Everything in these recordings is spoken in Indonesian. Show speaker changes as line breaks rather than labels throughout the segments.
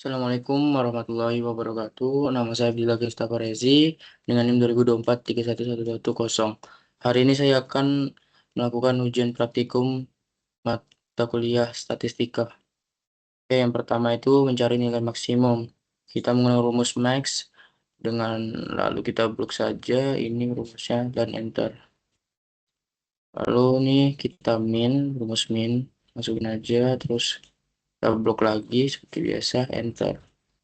Assalamualaikum warahmatullahi wabarakatuh. Nama saya Abdillah Gestafarezi dengan NIM 2024 31110. Hari ini saya akan melakukan ujian praktikum mata kuliah statistika. Oke, yang pertama itu mencari nilai maksimum. Kita menggunakan rumus max dengan lalu kita blok saja ini rumusnya dan enter. Lalu nih kita rumus min, masukin aja terus kita blok lagi seperti biasa enter.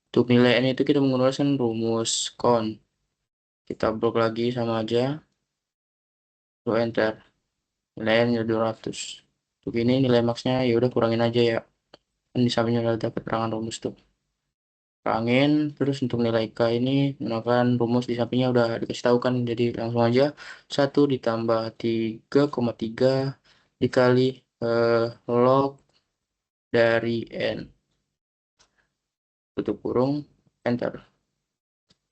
Untuk nilai N itu kita menggunakan rumus kon. Kita blok lagi sama aja, lalu enter. Nilai N 200. Untuk ini nilai maxnya ya udah kurangin aja ya. Kan di sampingnya udah dapat terangan rumus tuh. Kurangin, terus untuk nilai K ini menggunakan rumus di sampingnya udah dikasih tahu kan. Jadi langsung aja 1 ditambah 3,3 dikali log dari N. Tutup kurung, enter.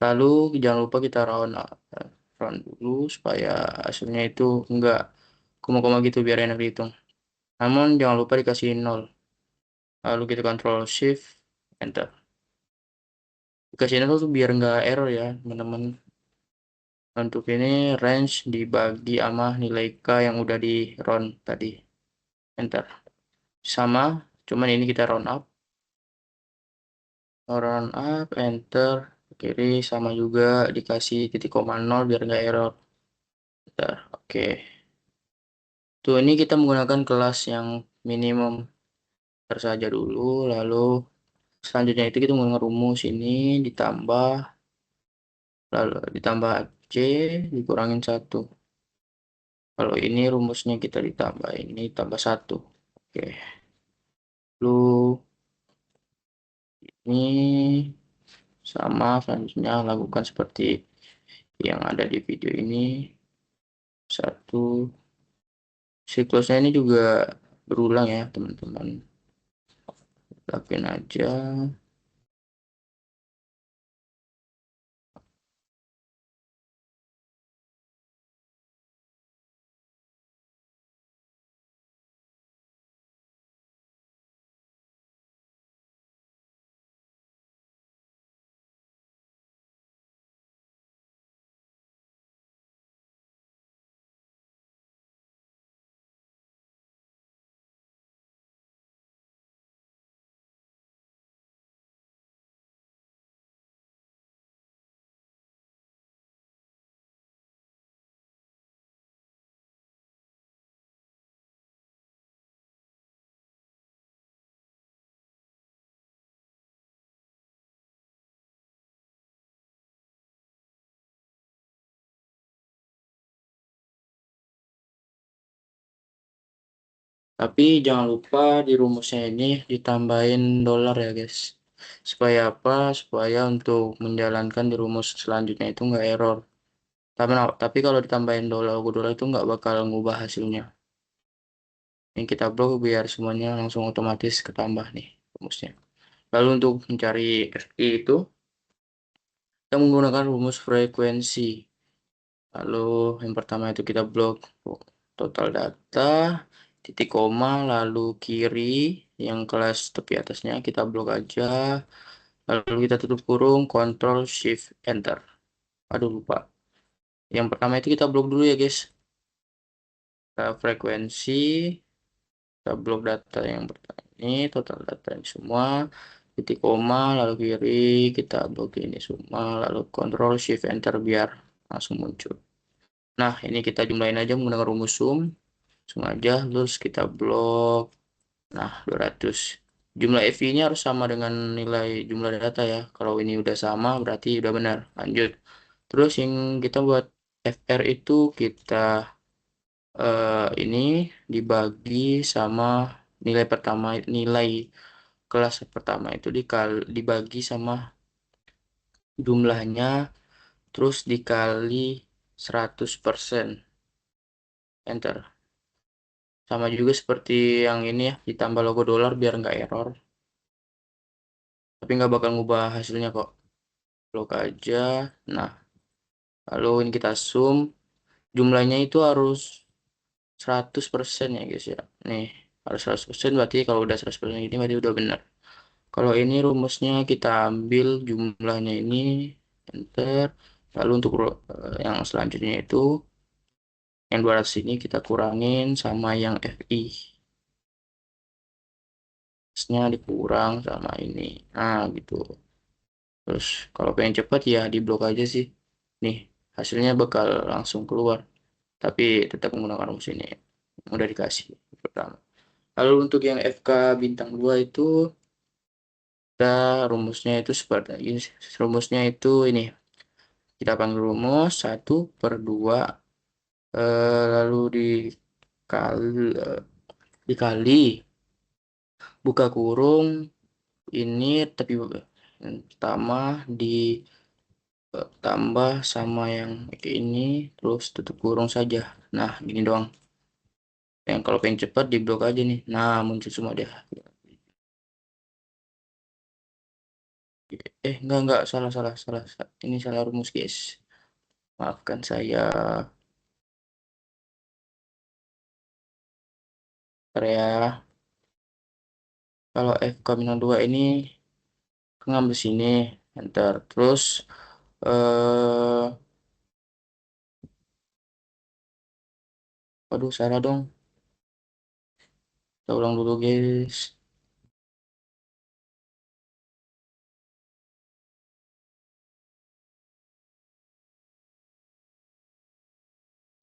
Lalu jangan lupa kita round dulu supaya hasilnya itu enggak koma-koma gitu biar enak dihitung. Namun jangan lupa dikasih 0. Lalu kita Ctrl Shift Enter. Dikasih 0 tuh biar enggak error ya, teman-teman. Untuk ini range dibagi sama nilai K yang udah di round tadi. Enter. Sama, cuman ini kita round up. Round up, enter. Kiri sama juga dikasih titik koma 0 biar enggak error. Bentar, oke. Tuh ini kita menggunakan kelas yang minimum saja dulu, lalu selanjutnya itu kita menggunakan rumus ini ditambah, lalu ditambah C dikurangin 1. Kalau ini rumusnya kita ditambah ini tambah 1. Oke, lalu ini sama selanjutnya lakukan seperti yang ada di video ini. 1. Siklusnya ini juga berulang ya teman-teman. Lakuin aja. Tapi jangan lupa di rumusnya ini ditambahin dolar ya guys. Supaya apa? Supaya untuk menjalankan di rumus selanjutnya itu nggak error. Tapi kalau ditambahin dolar itu nggak bakal ngubah hasilnya. Ini kita blok biar semuanya langsung otomatis ketambah nih rumusnya. Lalu untuk mencari FI itu kita menggunakan rumus frekuensi. Lalu yang pertama itu kita blok total data, titik koma, lalu kiri yang kelas tepi atasnya kita blok aja. Lalu kita tutup kurung, Ctrl Shift Enter. Aduh lupa. Yang pertama itu kita blok dulu ya guys. Kita frekuensi, kita blok data yang pertama ini, total data ini semua, titik koma, lalu kiri kita blok ini semua, lalu Ctrl Shift Enter biar langsung muncul. Nah, ini kita jumlahin aja menggunakan rumus sum. Sengaja, terus kita blok. Nah, 200. Jumlah FI-nya harus sama dengan nilai jumlah data ya. Kalau ini udah sama, berarti udah benar. Lanjut. Terus yang kita buat FR itu kita ini dibagi sama nilai pertama, nilai kelas pertama itu dibagi sama jumlahnya, terus dikali 100%. Enter. Sama juga seperti yang ini ya, ditambah logo dolar biar nggak error. Tapi nggak bakal ngubah hasilnya kok. Blok aja. Nah, lalu ini kita zoom. Jumlahnya itu harus 100% ya guys ya. Nih, harus 100%, berarti kalau udah 100% ini berarti udah benar. Kalau ini rumusnya kita ambil jumlahnya ini, enter. Lalu untuk yang selanjutnya itu, yang 200 ini kita kurangin sama yang FI. Nya dikurang sama ini. Nah, gitu. Terus kalau pengen cepat ya di blok aja sih. Nih, hasilnya bakal langsung keluar. Tapi tetap menggunakan rumus ini. Yang udah dikasih pertama. Lalu untuk yang FK bintang 2 itu, kita rumusnya itu seperti ini. Rumusnya itu ini. Kita panggil rumus 1/2, lalu dikali buka kurung ini, tapi pertama ditambah sama yang ini, terus tutup kurung saja. Nah, gini doang. Yang kalau pengen cepat di blok aja nih. Nah, muncul semua deh. Enggak, salah, salah, salah. Ini salah rumus, guys. Maafkan saya. Bentar ya. Kalau FK bintang 2 ini ngambil sini, enter. Terus, aduh, salah dong. Kita ulang dulu, guys.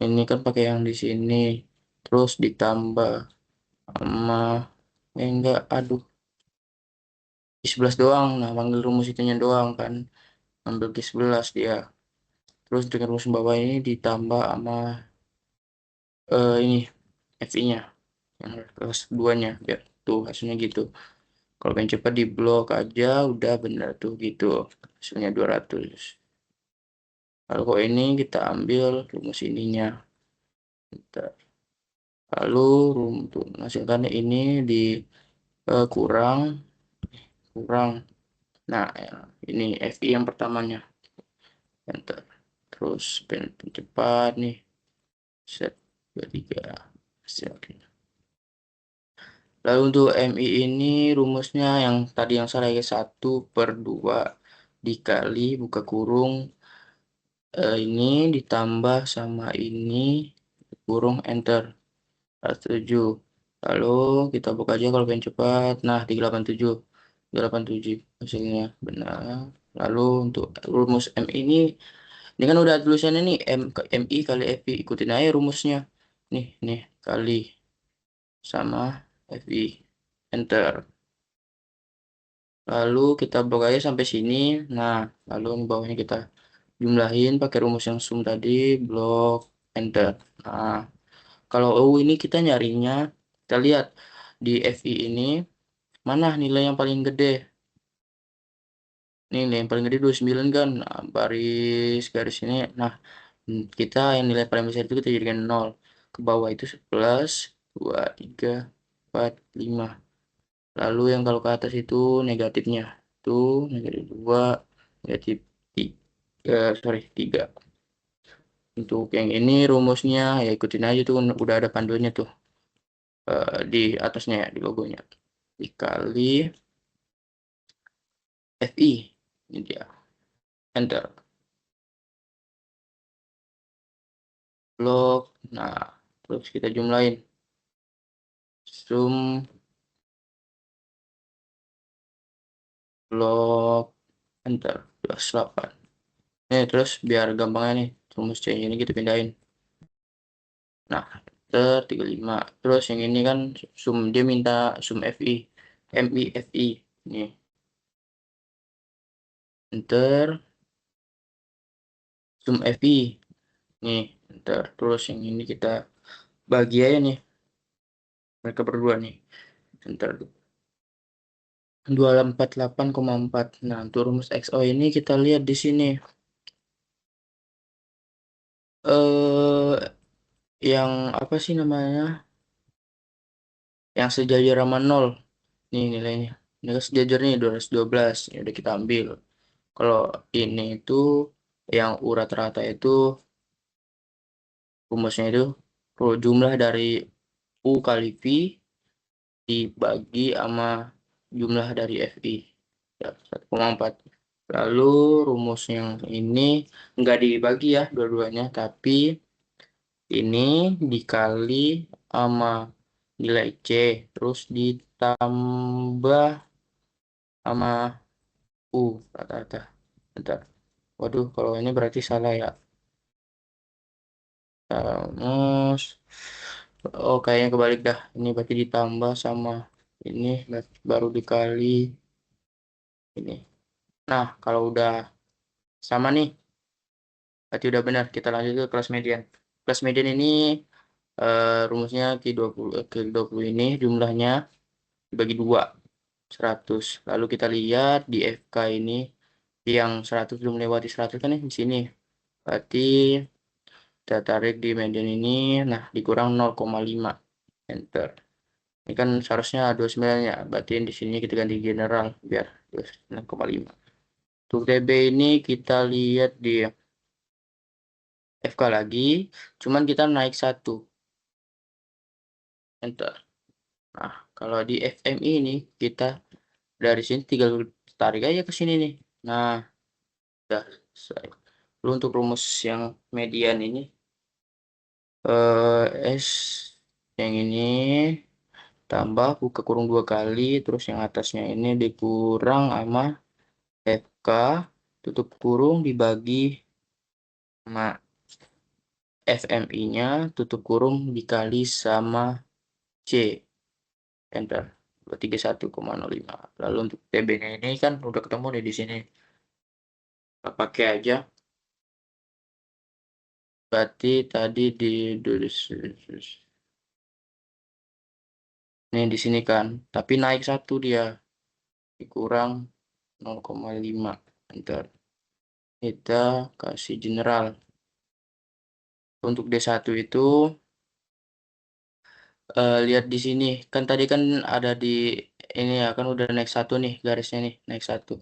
Ini kan pakai yang di sini. Terus ditambah sama, enggak, aduh. Di 11 doang. Nah, panggil rumus itunya doang kan. Ambil di 11 dia. Terus dengan rumus bawah ini ditambah sama ini FI-nya. Yang kelas 2-nya. Biar tuh hasilnya gitu. Kalau pengen cepat di blok aja udah bener tuh gitu. Hasilnya 200. Lalu kok ini kita ambil rumus ininya. Bentar. Lalu untuk menghasilkannya ini kurang kurang. Nah, ya, ini FI yang pertamanya. Enter. Terus pencepat nih. Set 23. Hasil. Lalu untuk MI ini rumusnya yang tadi yang saya lagi 1/2 dikali buka kurung ini ditambah sama ini kurung enter. 7. Lalu kita buka aja kalau pengen cepat. Nah, 387. 387 hasilnya benar. Lalu untuk rumus M ini kan udah tulisannya nih MI kali FI. Ikutin aja rumusnya. Nih kali sama FI. Enter. Lalu kita blok aja sampai sini. Nah, lalu di bawahnya kita jumlahin pakai rumus yang sum tadi, blok, enter. Nah, kalau U ini kita nyarinya, kita lihat di FI ini, mana nilai yang paling gede? Nih, nilai yang paling gede 29 kan? Nah, garis ini. Nah, kita yang nilai paling besar itu kita jadikan 0. Ke bawah itu 11, 2, 3, 4, 5. Lalu yang kalau ke atas itu negatifnya. Itu negatif 2, negatif 3, sorry, 3. Untuk yang ini rumusnya ya ikutin aja tuh, udah ada panduannya tuh di atasnya ya, di logonya. Dikali FI. Ini dia. Enter. Blok. Nah, terus kita jumlahin. Sum blok. Enter. 28. Nih, terus biar gampangnya nih, rumus C ini kita pindahin. Nah, enter 35. Terus yang ini kan sum, dia minta sum FI. MI FI. Nih, enter. Sum FI. Nih, enter. Terus yang ini kita bagi aja nih. Mereka berdua nih. Enter. 248,4. Nah, untuk rumus XO ini kita lihat di sini. Eh yang apa sih namanya? Yang sejajar sama 0. Nih nilainya. Ini kan sejajar nih 212. Ya udah kita ambil. Kalau ini itu yang U rata-rata itu rumusnya itu jumlah dari U kali V dibagi sama jumlah dari FI. Ya, 1,4. Lalu rumus yang ini nggak dibagi ya dua-duanya, tapi ini dikali sama nilai C, terus ditambah sama rata-rata. Bentar. Waduh, kalau ini berarti salah ya. Terus, oh kayaknya kebalik dah. Ini berarti ditambah sama ini baru dikali ini. Nah, kalau udah sama nih, berarti udah benar. Kita lanjut ke kelas median. Kelas median ini rumusnya Q20 ini jumlahnya dibagi 2, 100. Lalu kita lihat di FK ini yang 100 belum melewati 100 kan di sini. Berarti kita tarik di median ini, nah dikurang 0,5. Enter. Ini kan seharusnya 29 ya. Berarti di sini kita ganti general biar 29,5. Untuk TB ini kita lihat di FK lagi, cuman kita naik 1. Enter. Nah, kalau di FMI ini kita dari sini tinggal tarik aja ke sini nih. Nah, udah selesai. Lalu untuk rumus yang median ini S yang ini tambah buka kurung 2 kali, terus yang atasnya ini dikurang sama FK tutup kurung dibagi sama FMI-nya tutup kurung dikali sama C. Enter. 231,05. Lalu untuk TB-nya ini kan udah ketemu nih di sini. Kita pakai aja. Berarti tadi ini di sini kan, tapi naik 1 dia dikurang 0,5. Enter. Kita kasih general. Untuk D1 itu lihat di sini. Kan tadi kan ada di ini ya kan udah naik 1 nih garisnya nih, naik 1.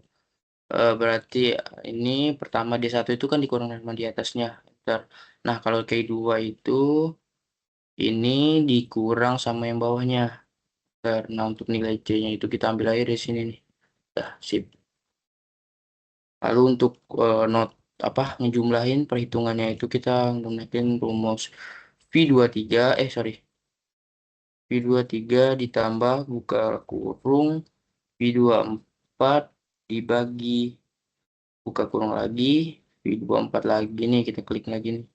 Berarti ini pertama D1 itu kan dikurang sama di atasnya. Enter. Nah, kalau K2 itu ini dikurang sama yang bawahnya. Karena untuk nilai C-nya itu kita ambil aja dari sini nih. Dah, sip. Lalu untuk not apa ngejumlahin perhitungannya itu kita menggunakan rumus V23 sorry V23 ditambah buka kurung V24 dibagi buka kurung lagi V24 lagi nih kita klik lagi nih.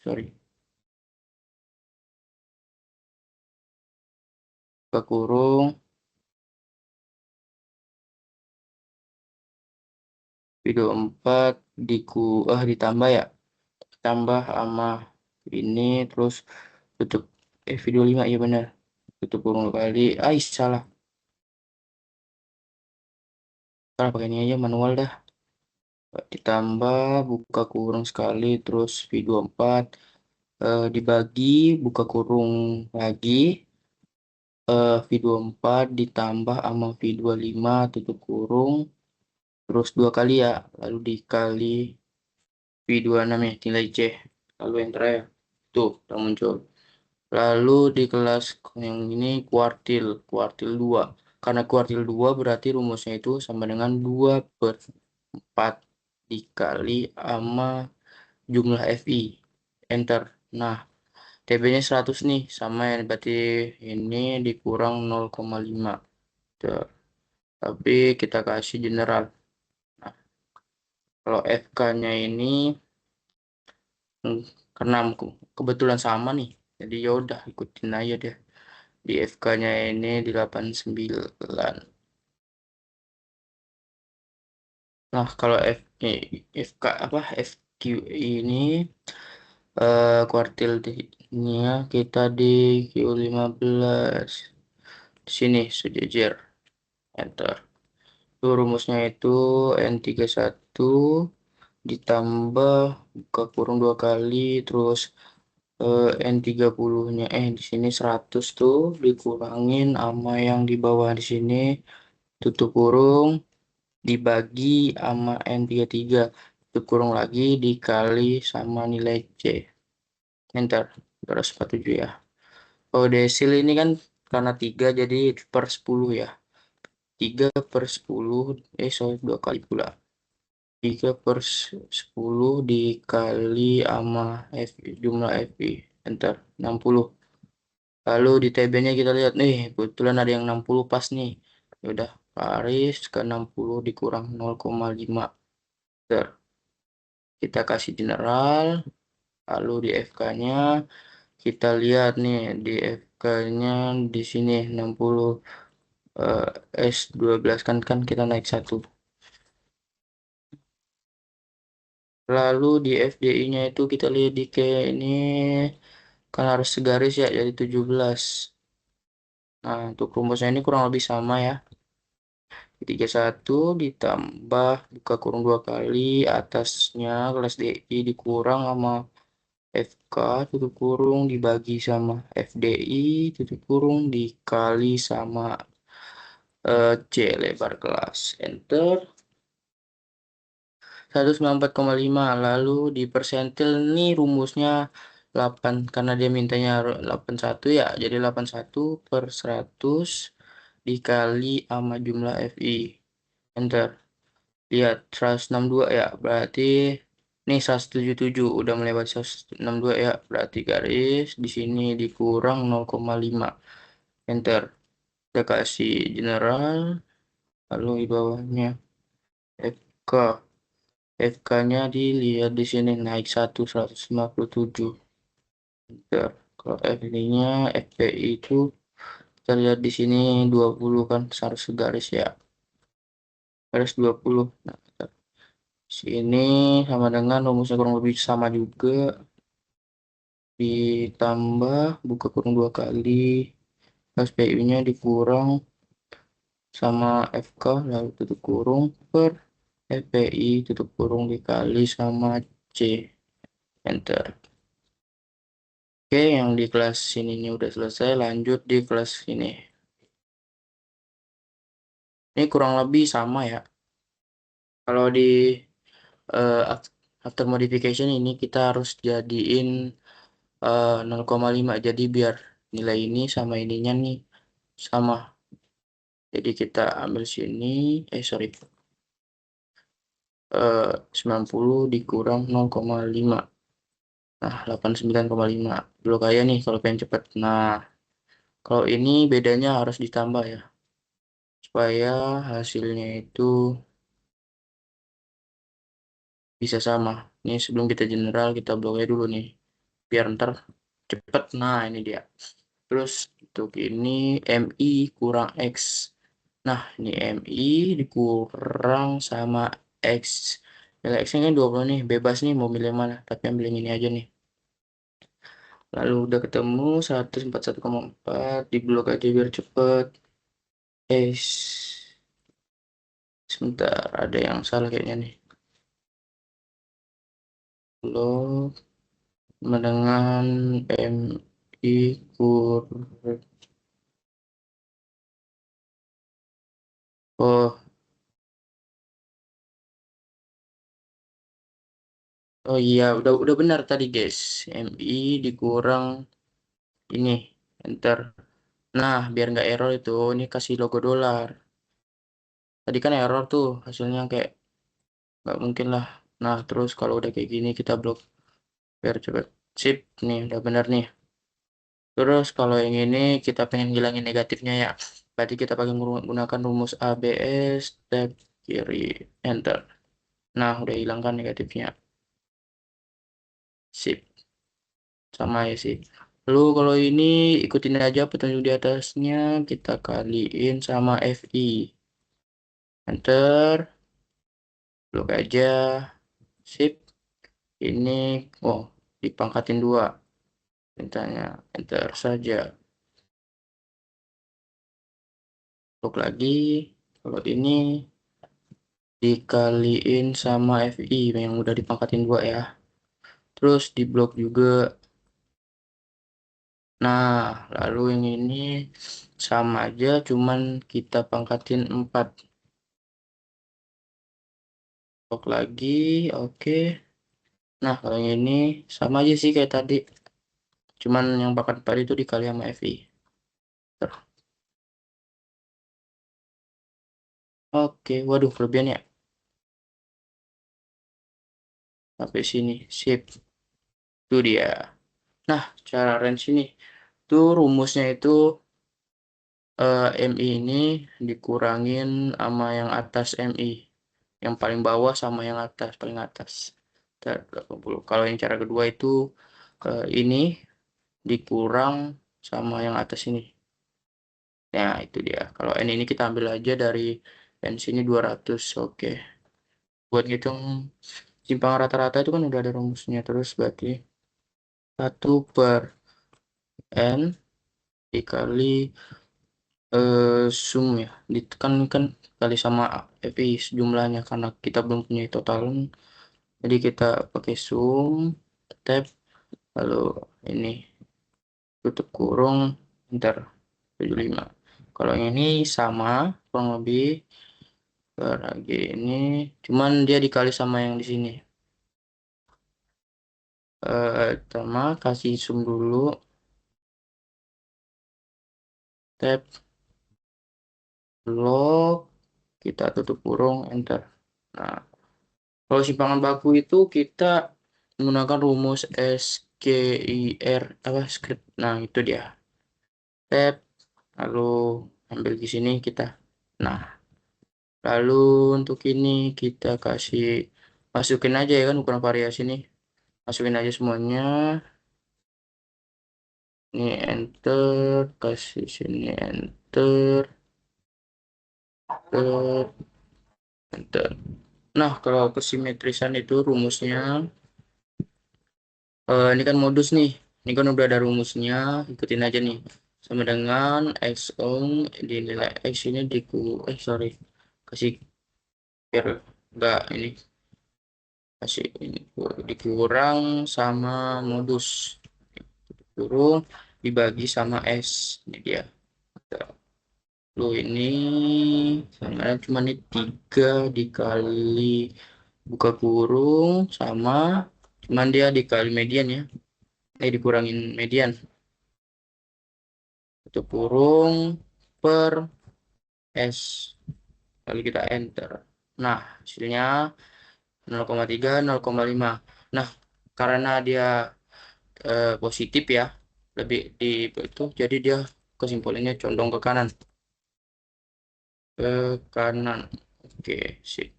Sorry. Buka kurung V24 ditambah ya. Tambah sama ini terus tutup video 5 iya benar tutup kurung kali salah pakai ini aja manual dah ditambah buka kurung sekali terus video 4 dibagi buka kurung lagi video 4 ditambah sama video 5 tutup kurung terus 2 kali ya lalu dikali video 6 ya nilai C lalu yang terakhir tuh udah muncul. Lalu di kelas yang ini kuartil 2. Karena kuartil 2 berarti rumusnya itu sama dengan 2/4 dikali sama jumlah FI. Enter. Nah, TB-nya 100 nih. Sama ya, berarti ini dikurang 0,5. Tuh. Tapi kita kasih general. Nah, kalau FK-nya ini karena kebetulan sama nih. Jadi ya udah ikutin aja deh. Di FK-nya ini di 89. Nah, kalau FK apa FQ ini kuartilnya kita di Q15. Di sini sejajar. Enter. Itu rumusnya itu N31 ditambah buka kurung 2 kali terus N30-nya di sini 100 tuh dikurangin sama yang di bawah di sini tutup kurung dibagi sama N33 tutup kurung lagi dikali sama nilai C. Enter 247 ya. Oh desil ini kan karena 3 jadi per 10 ya. 3 per 10, sorry 2 kali pula. 3 per 10 dikali sama jumlah FI. Enter, 60. Lalu di TB-nya kita lihat nih, kebetulan ada yang 60 pas nih. Ya udah, garis ke 60 dikurang 0,5. Enter. Kita kasih general, lalu di FK-nya kita lihat nih di FK-nya di sini 60 S12 kan kita naik 1. Lalu di FDI-nya itu kita lihat di kayak ini kan harus segaris ya jadi 17. Nah, untuk rumusnya ini kurang lebih sama ya. 31 ditambah buka kurung 2 kali atasnya kelas DI dikurang sama FK tutup kurung dibagi sama FDI tutup kurung dikali sama C lebar kelas. Enter. 194,5 lalu di persentil nih rumusnya 8 karena dia mintanya 81 ya jadi 81 per 100 dikali sama jumlah FI. Enter. Lihat 162 ya berarti nih 177 udah melewati 162 ya berarti garis di sini dikurang 0,5. Enter. Kita kasih general lalu di bawahnya FK. FK-nya dilihat di sini naik 157. Bentar. Kalau FD-nya FPI itu kita lihat di sini 20 kan harus segaris ya. Garis 20. Nah, sini sama dengan rumusnya kurang lebih sama juga. Ditambah buka kurung 2 kali. SPI-nya dikurang sama FK lalu tutup kurung per FPI tutup kurung dikali sama C. Enter. Oke, yang di kelas ini udah selesai. Lanjut di kelas ini. Ini kurang lebih sama ya. Kalau di after modification ini kita harus jadiin 0,5. Jadi biar nilai ini sama ininya nih sama. Jadi kita ambil sini. Sorry. 90 dikurang 0,5. Nah, 89,5. Belum kayak nih kalau pengen cepet. Nah, kalau ini bedanya harus ditambah ya. Supaya hasilnya itu bisa sama. Ini sebelum kita general kita bloknya dulu nih. Biar ntar cepet. Nah ini dia. Terus untuk ini MI kurang X. Nah ini MI dikurang sama X. Nilai X-nya kan 20 nih. Bebas nih mau milih mana. Tapi ambil yang ini aja nih. Lalu udah ketemu 141,4. Diblok aja biar cepet. Sebentar ada yang salah kayaknya nih. Blok dengan MI kurang. Oh, oh iya, udah benar tadi guys. MI dikurang ini, enter. Nah, biar nggak error itu, ini kasih logo dolar. Tadi kan error tuh, hasilnya kayak nggak mungkin lah. Nah, terus kalau udah kayak gini kita blok biar cepet. Sip, nih udah benar nih. Terus kalau yang ini kita pengen hilangin negatifnya ya. Berarti kita pakai menggunakan rumus ABS, tab kiri, enter. Nah, udah hilangkan negatifnya. Sip. Sama ya sih. Lalu kalau ini ikutin aja petunjuk di atasnya, kita kaliin sama FI. Enter, blok aja, sip. Ini, oh, dipangkatin 2. Mintanya, enter saja. Blok lagi, kalau ini dikaliin sama FI yang udah dipangkatin 2 ya. Terus di blok juga. Nah, lalu yang ini sama aja, cuman kita pangkatin 4. Blok lagi, oke. Nah, kalau yang ini sama aja sih kayak tadi. Cuman yang bakat tadi itu dikali sama FI. Oke, waduh, kelebihan ya. Sampai sini, sip. Itu dia. Nah, cara range ini. Tuh rumusnya itu MI ini dikurangin sama yang atas MI. Yang paling bawah sama yang atas, paling atas. Ntar 80. Kalau yang cara kedua itu ini dikurang sama yang atas ini. Nah, itu dia. Kalau N ini kita ambil aja dari N sini 200. Oke. Buat ngitung simpangan rata-rata itu kan udah ada rumusnya. Terus berarti 1/N dikali sum ya. Ditekan kan kali sama FI jumlahnya karena kita belum punya totalan. Jadi kita pakai sum, tab, lalu ini tutup kurung, ntar 75. Kalau yang ini sama, kurang lebih lagi ini, cuman dia dikali sama yang di sini. Pertama kasih sum dulu, tab, log, kita tutup kurung, enter. Nah, kalau simpangan baku itu kita menggunakan rumus SQIR apa script. Nah, itu dia. Tab, lalu ambil di sini kita. Nah, lalu untuk ini kita kasih masukin aja ya kan ukuran variasi nih. Masukin aja semuanya. Ini enter, kasih sini enter, enter, enter. Nah, kalau kesimetrisan itu rumusnya, ini kan modus nih. Ini kan udah ada rumusnya, ikutin aja nih. Sama dengan x on dinilai x ini sorry, kasih biar enggak ini kasih ini dikurang sama modus kurung dibagi sama s. Ini dia. Lalu ini sama cuma ini 3 dikali buka kurung sama cuman dia dikali median ya. Dikurangin median. Itu kurung per S. Lalu kita enter. Nah, hasilnya 0,3, 0,5. Nah, karena dia positif ya, lebih di itu jadi dia kesimpulannya condong ke kanan. Ke kanan. Oke, sip.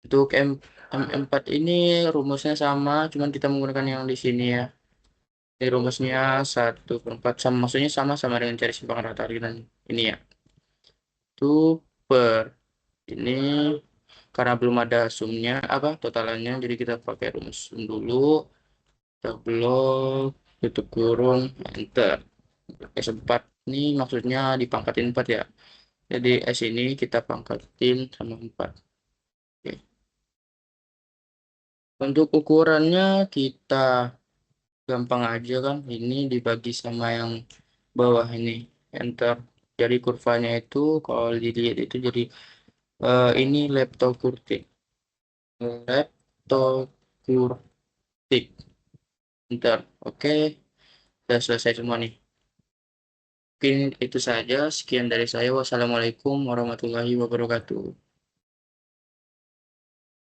Untuk M4 ini rumusnya sama, cuman kita menggunakan yang di sini ya. Ini rumusnya 1/4 sama, maksudnya sama dengan cari simpangan rata dan ini ya. Itu per ini karena belum ada sumnya apa totalannya, jadi kita pakai rumus sum dulu. Kita blok, tutup kurung, enter. S4 ini maksudnya dipangkatin 4 ya. Jadi S ini kita pangkatin sama 4. Oke. Untuk ukurannya kita gampang aja kan. Ini dibagi sama yang bawah ini. Enter. Jadi kurvanya itu kalau dilihat itu jadi ini leptokurtik. Leptokurtik. Enter. Oke. Sudah selesai semua nih. Mungkin itu saja. Sekian dari saya. Wassalamualaikum warahmatullahi wabarakatuh.